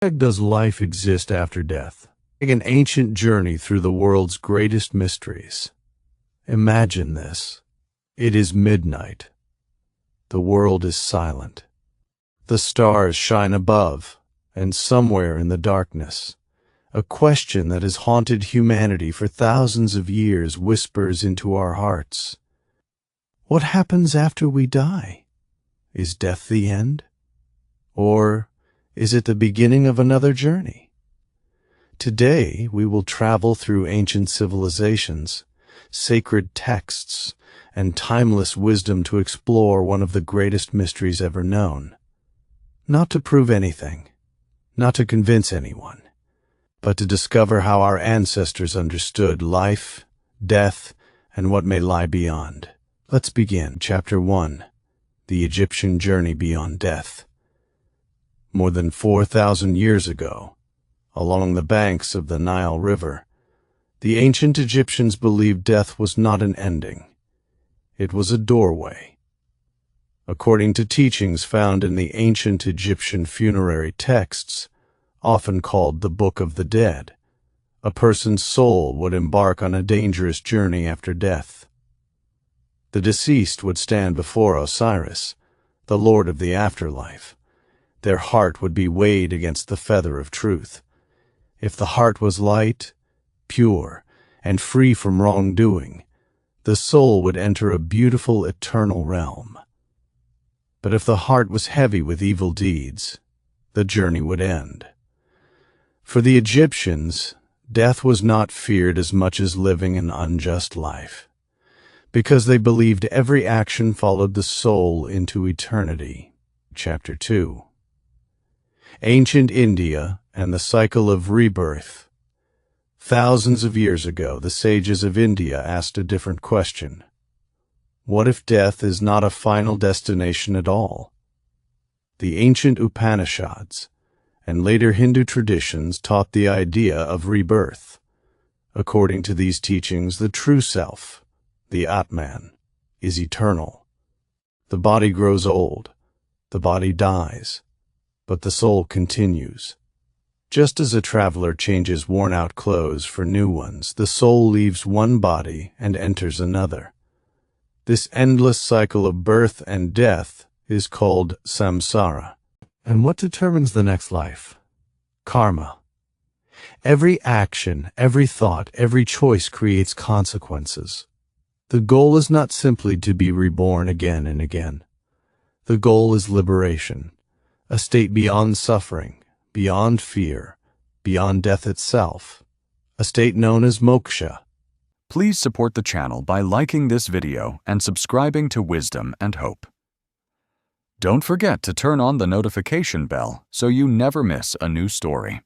Does life exist after death? Take an ancient journey through the world's greatest mysteries. Imagine this. It is midnight. The world is silent. The stars shine above, and somewhere in the darkness, a question that has haunted humanity for thousands of years whispers into our hearts. What happens after we die? Is death the end? Or is it the beginning of another journey? Today, we will travel through ancient civilizations, sacred texts, and timeless wisdom to explore one of the greatest mysteries ever known. Not to prove anything, not to convince anyone, but to discover how our ancestors understood life, death, and what may lie beyond. Let's begin. Chapter 1. The Egyptian Journey Beyond Death. More than 4,000 years ago, along the banks of the Nile River, the ancient Egyptians believed death was not an ending. It was a doorway. According to teachings found in the ancient Egyptian funerary texts, often called the Book of the Dead, a person's soul would embark on a dangerous journey after death. The deceased would stand before Osiris, the Lord of the Afterlife. Their heart would be weighed against the feather of truth. If the heart was light, pure, and free from wrongdoing, the soul would enter a beautiful eternal realm. But if the heart was heavy with evil deeds, the journey would end. For the Egyptians, death was not feared as much as living an unjust life, because they believed every action followed the soul into eternity. Chapter 2. Ancient India and the cycle of rebirth. Thousands of years ago, the sages of India asked a different question. What if death is not a final destination at all? The ancient Upanishads and later Hindu traditions taught the idea of rebirth. According to these teachings, the true self, the Atman, is eternal. The body grows old, the body dies, but the soul continues. Just as a traveler changes worn-out clothes for new ones, the soul leaves one body and enters another. This endless cycle of birth and death is called samsara. And what determines the next life? Karma. Every action, every thought, every choice creates consequences. The goal is not simply to be reborn again and again. The goal is liberation, a state beyond suffering, beyond fear, beyond death itself, a state known as moksha. Please support the channel by liking this video and subscribing to Wisdom and Hope. Don't forget to turn on the notification bell so you never miss a new story.